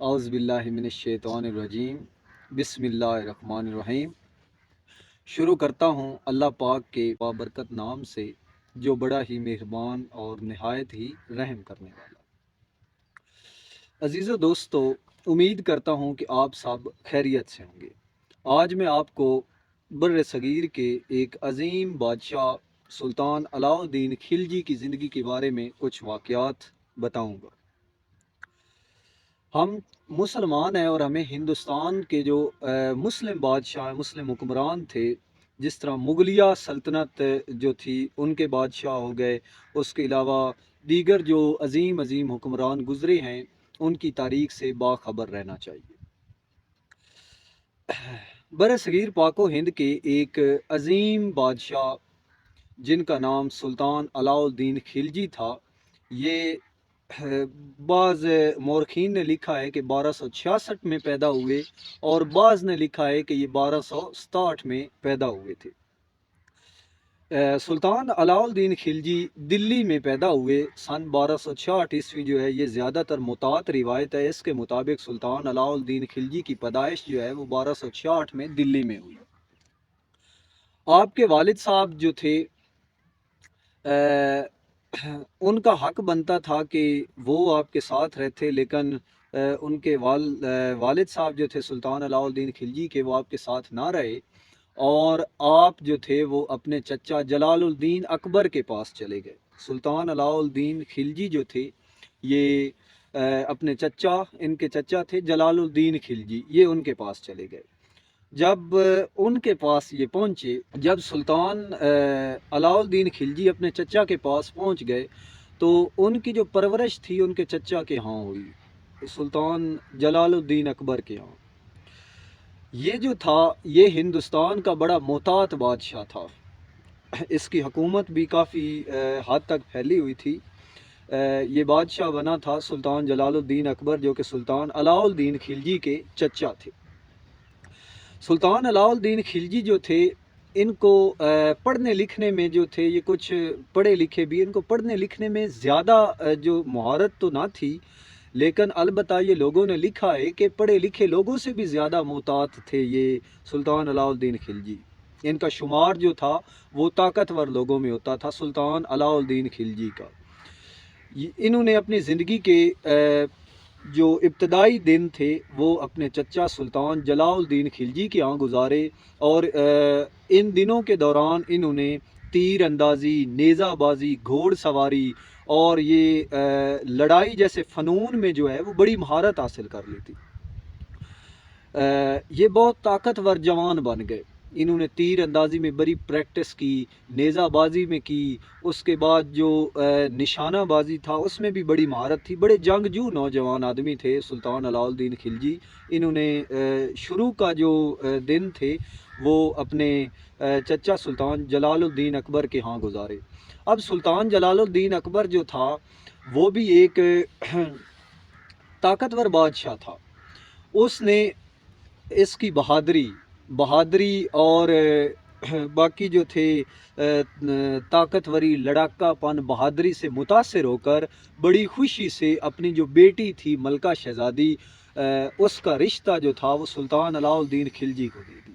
औज़ बिल्लाहि मिनश शैतानिर रजीम। बिस्मिल्लाहिर्रहमानिर्रहीम। शुरू करता हूँ अल्लाह पाक के बाबरकत नाम से जो बड़ा ही मेहरबान और नहायत ही रहम करने वाला। अजीज़ो दोस्तों, उम्मीद करता हूँ कि आप सब खैरियत से होंगे। आज मैं आपको बर्र सगीर के एक अजीम बादशाह सुल्तान अलाउद्दीन खिलजी की ज़िंदगी के बारे में कुछ वाक़यात बताऊँगा। हम मुसलमान हैं और हमें हिंदुस्तान के जो मुस्लिम बादशाह मुस्लिम हुक्मरान थे, जिस तरह मुगलिया सल्तनत जो थी उनके बादशाह हो गए, उसके अलावा दीगर जो अजीम अजीम हुक्मरान गुजरे हैं उनकी तारीख से बाखबर रहना चाहिए। बरसगीर पाको हिंद के एक अजीम बादशाह जिनका नाम सुल्तान अलाउद्दीन खिलजी था, ये बाज़ मौरखीन ने लिखा है कि 1266 में पैदा हुए और बाज़ ने लिखा है कि ये 1267 में पैदा हुए थे। सुल्तान अलाउद्दीन खिलजी दिल्ली में पैदा हुए सन 1266 ईस्वी जो है ये ज़्यादातर मुतात रिवायत है। इसके मुताबिक सुल्तान अलाउद्दीन खिलजी की पैदाइश जो है वो 1266 में दिल्ली में हुई। आपके वालिद साहब जो थे उनका हक बनता था कि वो आपके साथ रहते, लेकिन उनके वालिद साहब जो थे सुल्तान अलाउद्दीन खिलजी के, वो आपके साथ ना रहे और आप जो थे वो अपने चचा जलालुद्दीन अकबर के पास चले गए। सुल्तान अलाउद्दीन खिलजी जो थे ये अपने इनके चचा थे जलालुद्दीन खिलजी, ये उनके पास चले गए। जब उनके पास ये पहुँचे, जब सुल्तान अलाउद्दीन खिलजी अपने चचा के पास पहुँच गए तो उनकी जो परवरिश थी उनके चचा के यहाँ हुई, सुल्तान जलालुद्दीन अकबर के यहाँ। ये जो था ये हिंदुस्तान का बड़ा मोहतात बादशाह था। इसकी हुकूमत भी काफ़ी हद तक फैली हुई थी। ये बादशाह बना था सुल्तान जलालुद्दीन अकबर, जो कि सुल्तान अलाउद्दीन खिलजी के चचा थे। सुल्तान अलाउद्दीन खिलजी जो थे इनको पढ़ने लिखने में जो थे, ये कुछ पढ़े लिखे भी, इनको पढ़ने लिखने में ज़्यादा जो महारत तो ना थी, लेकिन अलबत्ता ये लोगों ने लिखा है कि पढ़े लिखे लोगों से भी ज़्यादा मुहतात थे ये सुल्तान अलाउद्दीन खिलजी। इनका शुमार जो था वो ताकतवर लोगों में होता था सुल्तान अलाउद्दीन खिलजी का। इन्होंने अपनी ज़िंदगी के जो इब्तदाई दिन थे वो अपने चचा सुल्तान जलालुद्दीन खिलजी के यहाँ गुजारे और इन दिनों के दौरान इन्होंने तीर अंदाज़ी, नेज़ाबाजी, घोड़ सवारी और ये लड़ाई जैसे फ़नून में जो है वो बड़ी महारत हासिल कर ली थी। ये बहुत ताकतवर जवान बन गए। इन्होंने तीर अंदाज़ी में बड़ी प्रैक्टिस की, नेज़ाबाजी में की, उसके बाद जो निशानाबाजी था उसमें भी बड़ी महारत थी। बड़े जंगजू नौजवान आदमी थे सुल्तान अलाउद्दीन खिलजी। इन्होंने शुरू का जो दिन थे वो अपने चचा सुल्तान जलालुद्दीन अकबर के यहाँ गुजारे। अब सुल्तान जलालुद्दीन अकबर जो था वो भी एक ताकतवर बादशाह था। उसने इसकी बहादरी और बाकी जो थे ताकतवरी, लड़ाकापन, बहादरी से मुतासिर होकर बड़ी खुशी से अपनी जो बेटी थी मलका शहज़ादी, उसका रिश्ता जो था वो सुल्तान अलाउद्दीन खिलजी को दे दिया।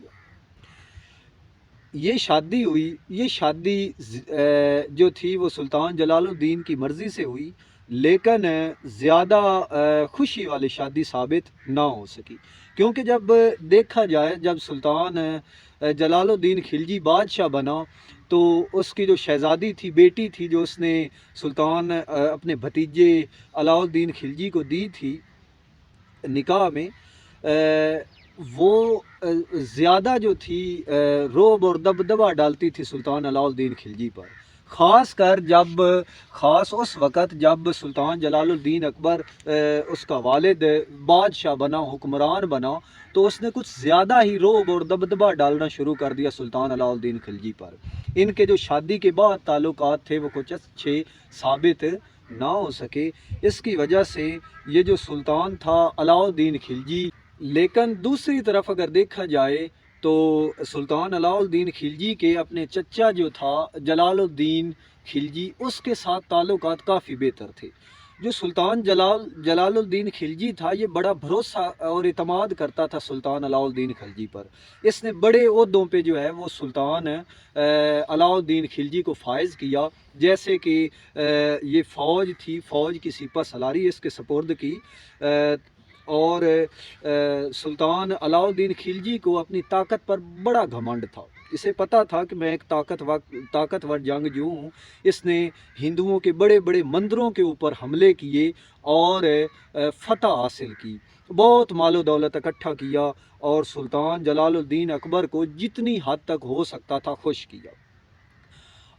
ये शादी हुई। ये शादी जो थी वो सुल्तान जलालुद्दीन की मर्ज़ी से हुई, लेकिन ज़्यादा खुशी वाली शादी साबित ना हो सकी, क्योंकि जब देखा जाए, जब सुल्तान जलालुद्दीन खिलजी बादशाह बना तो उसकी जो शहज़ादी थी, बेटी थी, जो उसने सुल्तान अपने भतीजे अलाउद्दीन खिलजी को दी थी निकाह में, वो ज़्यादा जो थी रोब और दबदबा डालती थी सुल्तान अलाउद्दीन खिलजी पर। ख़ास उस वक़्त जब सुल्तान जलालुद्दीन अकबर उसका वालिद बादशाह बना, हुक्मरान बना, तो उसने कुछ ज़्यादा ही रोब और दबदबा डालना शुरू कर दिया सुल्तान अलाउद्दीन खिलजी पर। इनके जो शादी के बाद ताल्लुकात थे वो कुछ अच्छे साबित ना हो सके। इसकी वजह से ये जो सुल्तान था अलाउद्दीन खिलजी, लेकिन दूसरी तरफ अगर देखा जाए तो सुल्तान अलाउद्दीन खिलजी के अपने चचा जो था जलालुद्दीन खिलजी, उसके साथ ताल्लुकात काफ़ी बेहतर थे। जो सुल्तान जलालुद्दीन खिलजी था, ये बड़ा भरोसा और इतमाद करता था सुल्तान अलाउद्दीन खिलजी पर। इसने बड़े ओहदों पे जो है वो सुल्तान अलाउद्दीन खिलजी को फायज़ किया, जैसे कि ये फ़ौज थी, फ़ौज की सिपह सलारी इसके सपुर्द की, और सुल्तान अलाउद्दीन खिलजी को अपनी ताकत पर बड़ा घमंड था। इसे पता था कि मैं एक ताकतवर जंगजू हूँ। इसने हिंदुओं के बड़े बड़े मंदिरों के ऊपर हमले किए और फतह हासिल की, बहुत मालो दौलत इकट्ठा किया और सुल्तान जलालुद्दीन अकबर को जितनी हद तक हो सकता था खुश किया।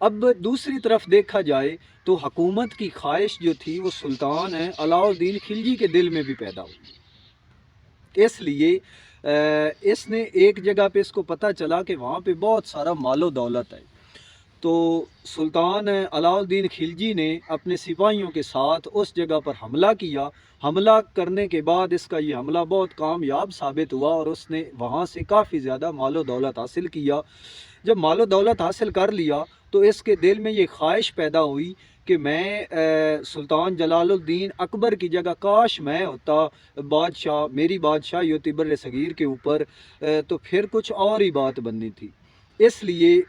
अब दूसरी तरफ देखा जाए तो हुकूमत की ख्वाहिश जो थी वो सुल्तान अलाउद्दीन खिलजी के दिल में भी पैदा हुई। इसलिए इसने एक जगह पे इसको पता चला कि वहाँ पे बहुत सारा मालो दौलत है, तो सुल्तान अलाउद्दीन खिलजी ने अपने सिपाहियों के साथ उस जगह पर हमला किया। हमला करने के बाद इसका ये हमला बहुत कामयाब साबित हुआ और उसने वहाँ से काफ़ी ज़्यादा मालो दौलत हासिल किया। जब मालो दौलत हासिल कर लिया तो इसके दिल में ये ख्वाहिश पैदा हुई कि मैं सुल्तान जलालुद्दीन अकबर की जगह काश मैं होता बादशाह, मेरी बादशाही होती बर्र सगीर के ऊपर, तो फिर कुछ और ही बात बननी थी। इसलिए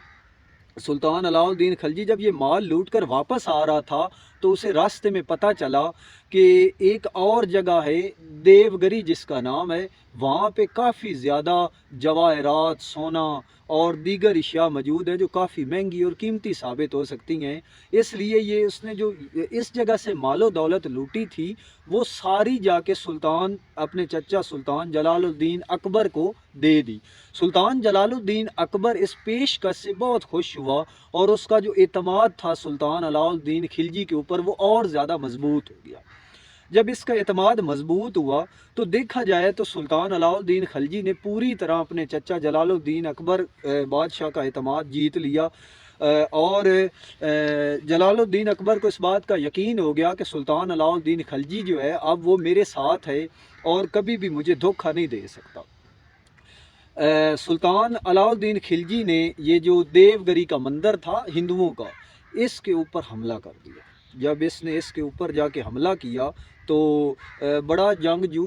सुल्तान अलाउद्दीन खिलजी जब ये माल लूट कर वापस आ रहा था तो उसे रास्ते में पता चला कि एक और जगह है देवगरी जिसका नाम है, वहाँ पे काफ़ी ज़्यादा जवाहरात, सोना और दीगर अशिया मौजूद है जो काफ़ी महंगी और कीमती साबित हो सकती हैं। इसलिए ये उसने जो इस जगह से मालो दौलत लूटी थी वो सारी जाके सुल्तान अपने चचा सुल्तान जलालुद्दीन अकबर को दे दी। सुल्तान जलालुद्दीन अकबर इस पेशकश से बहुत खुश हुआ और उसका जो एतमाद था सुल्तान अलाउद्दीन खिलजी के ऊपर वो और ज़्यादा मजबूत हो गया। जब इसका एतमाद मजबूत हुआ तो देखा जाए तो सुल्तान अलाउद्दीन खिलजी ने पूरी तरह अपने चचा जलालुद्दीन अकबर बादशाह का एतमाद जीत लिया, और जलालुद्दीन अकबर को इस बात का यकीन हो गया कि सुल्तान अलाउद्दीन खिलजी जो है अब वो मेरे साथ है और कभी भी मुझे धोखा नहीं दे सकता। सुल्तान अलाउद्दीन खिलजी ने ये जो देवगरी का मंदिर था हिंदुओं का, इसके ऊपर हमला कर दिया। जब इसने इसके ऊपर जाके हमला किया तो बड़ा जंगजू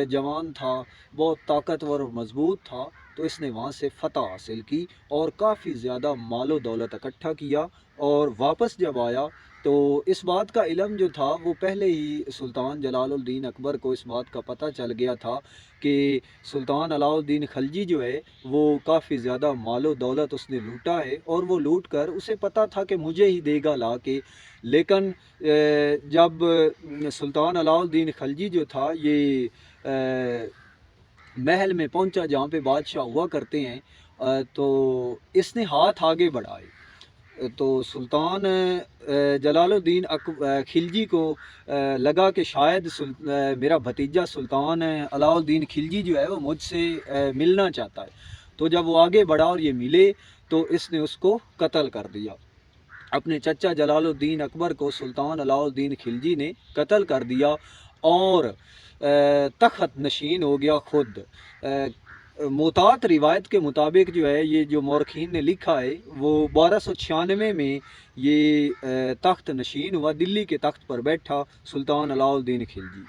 जवान था, बहुत ताकतवर और मजबूत था, तो इसने वहाँ से फतह हासिल की और काफ़ी ज़्यादा मालो दौलत इकट्ठा किया। और वापस जब आया तो इस बात का इल्म जो था वो पहले ही सुल्तान जलालुद्दीन अकबर को इस बात का पता चल गया था कि सुल्तान अलाउद्दीन खिलजी जो है वो काफ़ी ज़्यादा मालो दौलत उसने लूटा है और वो लूट कर उसे पता था कि मुझे ही देगा ला के। लेकिन जब सुल्तान अलाउद्दीन खिलजी जो था ये महल में पहुंचा जहाँ पे बादशाह हुआ करते हैं, तो इसने हाथ आगे बढ़ाए तो सुल्तान जलालुद्दीन खिलजी को लगा कि शायद मेरा भतीजा सुल्तान अलाउद्दीन खिलजी जो है वो मुझसे मिलना चाहता है। तो जब वो आगे बढ़ा और ये मिले तो इसने उसको कत्ल कर दिया। अपने चचा जलालुद्दीन अकबर को सुल्तान अलाउद्दीन खिलजी ने कत्ल कर दिया और तख्त नशीन हो गया खुद। मोतात रिवायत के मुताबिक जो है ये जो मौरखीन ने लिखा है वो 1296 में ये तख्त नशीन हुआ, दिल्ली के तख्त पर बैठा सुल्तान अलाउद्दीन खिलजी।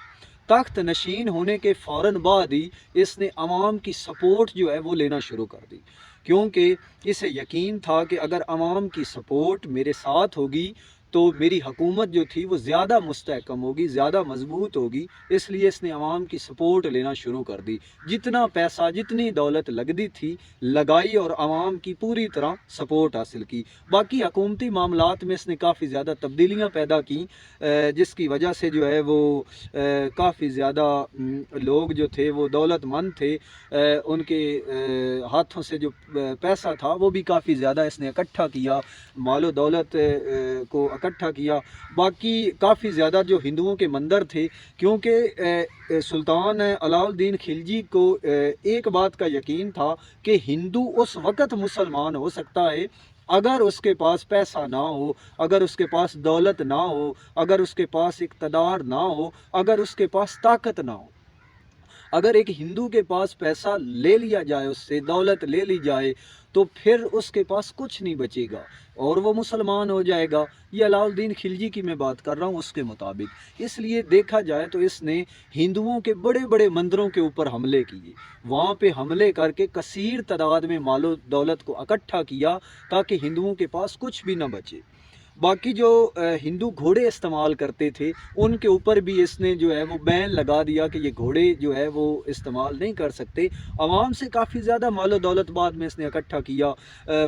तख्त नशीन होने के फ़ौरन बाद ही इसने अवाम की सपोर्ट जो है वो लेना शुरू कर दी, क्योंकि इसे यकीन था कि अगर अवाम की सपोर्ट मेरे साथ होगी तो मेरी हुकूमत जो थी वो ज़्यादा मुस्तहकम होगी, ज़्यादा मजबूत होगी। इसलिए इसने अवाम की सपोर्ट लेना शुरू कर दी। जितना पैसा, जितनी दौलत लगती थी लगाई और अवाम की पूरी तरह सपोर्ट हासिल की। बाकी हुकूमती मामलात में इसने काफ़ी ज़्यादा तब्दीलियाँ पैदा की, जिसकी वजह से जो है वो काफ़ी ज़्यादा लोग जो थे वो दौलतमंद थे, उनके हाथों से जो पैसा था वो भी काफ़ी ज़्यादा इसने इकट्ठा किया, मालो दौलत को इकट्ठा किया। बाकी काफ़ी ज़्यादा जो हिंदुओं के मंदिर थे, क्योंकि सुल्तान अलाउद्दीन खिलजी को एक बात का यकीन था कि हिंदू उस वक़्त मुसलमान हो सकता है अगर उसके पास पैसा ना हो, अगर उसके पास दौलत ना हो, अगर उसके पास इक़्तिदार ना हो, अगर उसके पास ताकत ना हो। اگر ایک ہندو کے پاس پیسہ لے لیا جائے، اس سے دولت لے لی جائے، تو پھر اس کے پاس کچھ نہیں بچے گا اور وہ مسلمان ہو جائے گا۔ یہ علاؤ الدین خلجی کی میں بات کر رہا ہوں، اس کے مطابق۔ اس لیے دیکھا جائے تو اس نے ہندوؤں کے بڑے بڑے مندروں کے اوپر حملے کیے، وہاں پہ حملے کر کے کثیر تعداد میں مال و دولت کو اکٹھا کیا تاکہ ہندوؤں کے پاس کچھ بھی نہ بچے۔ باقی جو ہندو گھوڑے استعمال کرتے تھے ان کے اوپر بھی اس نے جو ہے وہ بین لگا دیا کہ یہ گھوڑے جو ہے وہ استعمال نہیں کر سکتے۔ عوام سے کافی زیادہ مال و دولت بعد میں اس نے اکٹھا کیا،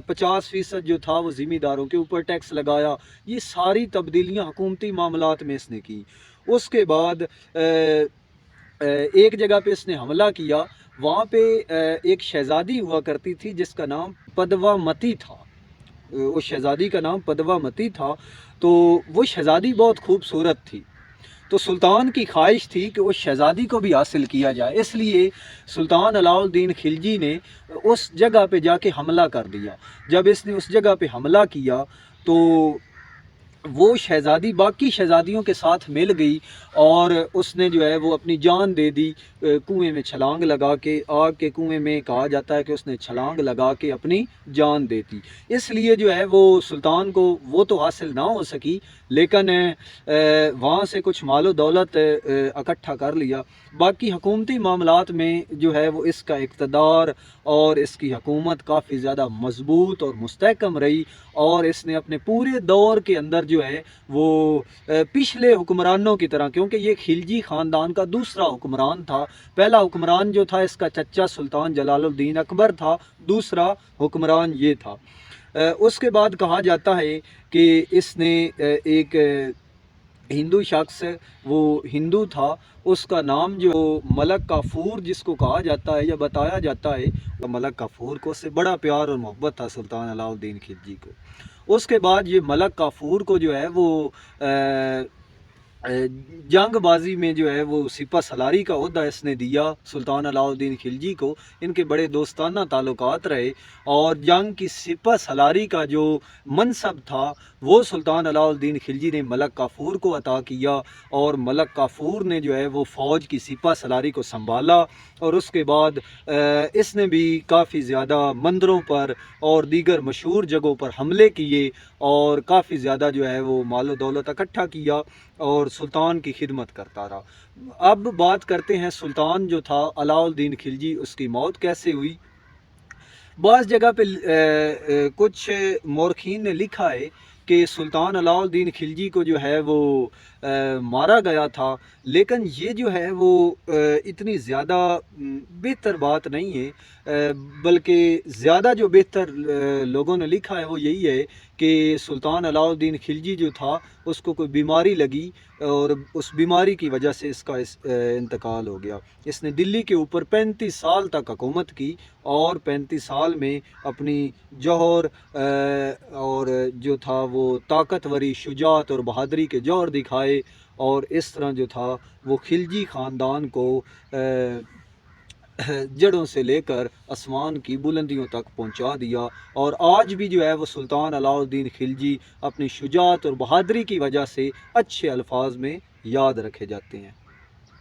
50% جو تھا وہ ذمہ داروں کے اوپر ٹیکس لگایا۔ یہ ساری تبدیلیاں حکومتی معاملات میں اس نے کی۔ اس کے بعد ایک جگہ پہ اس نے حملہ کیا، وہاں پہ ایک شہزادی ہوا کرتی تھی جس کا نام پدوا متی تھا، اس شہزادی کا نام پدوا متی تھا۔ تو وہ شہزادی بہت خوبصورت تھی، تو سلطان کی خواہش تھی کہ اس شہزادی کو بھی حاصل کیا جائے، اس لیے سلطان علاؤ الدین خلجی نے اس جگہ پہ جا کے حملہ کر دیا۔ جب اس نے اس جگہ پہ حملہ کیا تو وہ شہزادی باقی شہزادیوں کے ساتھ مل گئی اور اس نے جو ہے وہ اپنی جان دے دی، کنویں میں چھلانگ لگا کے، آگ کے کنویں میں کہا جاتا ہے کہ اس نے چھلانگ لگا کے اپنی جان دے دی۔ اس لیے جو ہے وہ سلطان کو وہ تو حاصل نہ ہو سکی، لیکن وہاں سے کچھ مال و دولت اکٹھا کر لیا۔ باقی حکومتی معاملات میں جو ہے وہ اس کا اقتدار اور اس کی حکومت کافی زیادہ مضبوط اور مستحکم رہی، اور اس نے اپنے پورے دور کے اندر جو ہے وہ پچھلے حکمرانوں کی طرح، کیونکہ یہ خلجی خاندان کا دوسرا حکمران تھا، پہلا حکمران جو تھا اس کا چچا سلطان جلال الدین اکبر تھا، دوسرا حکمران یہ تھا۔ اس کے بعد کہا جاتا ہے کہ اس نے ایک ہندو شخص، وہ ہندو تھا، اس کا نام جو ملک کافور جس کو کہا جاتا ہے یا بتایا جاتا ہے، ملک کافور کو اس سے بڑا پیار اور محبت تھا سلطان علاؤ الدین خلجی کو۔ اس کے بعد یہ ملک کافور کو جو ہے وہ جنگ بازی میں جو ہے وہ سپہ سالاری کا عہدہ اس نے دیا سلطان علاؤ الدین خلجی کو۔ ان کے بڑے دوستانہ تعلقات رہے اور جنگ کی سپہ سالاری کا جو منصب تھا وہ سلطان علاؤ الدین خلجی نے ملک کافور کو عطا کیا، اور ملک کافور نے جو ہے وہ فوج کی سپہ سالاری کو سنبھالا، اور اس کے بعد اس نے بھی کافی زیادہ مندروں پر اور دیگر مشہور جگہوں پر حملے کیے اور کافی زیادہ جو ہے وہ مال و دولت اکٹھا کیا اور سلطان کی خدمت کرتا رہا۔ اب بات کرتے ہیں سلطان جو تھا علاؤ الدین خلجی، اس کی موت کیسے ہوئی۔ بعض جگہ پہ کچھ مورخین نے لکھا ہے کہ سلطان علاؤ الدین خلجی کو جو ہے وہ مارا گیا تھا، لیکن یہ جو ہے وہ اتنی زیادہ بہتر بات نہیں ہے، بلکہ زیادہ جو بہتر لوگوں نے لکھا ہے وہ یہی ہے کہ سلطان علاؤ الدین خلجی جو تھا اس کو کوئی بیماری لگی اور اس بیماری کی وجہ سے اس کا انتقال ہو گیا۔ اس نے دلی کے اوپر 35 سال تک حکومت کی اور 35 سال میں اپنی جوہر اور جو تھا وہ طاقتوری، شجاعت اور بہادری کے جوہر دکھائے، اور اس طرح جو تھا وہ خلجی خاندان کو جڑوں سے لے کر آسمان کی بلندیوں تک پہنچا دیا، اور آج بھی جو ہے وہ سلطان علاؤ الدین خلجی اپنی شجاعت اور بہادری کی وجہ سے اچھے الفاظ میں یاد رکھے جاتے ہیں۔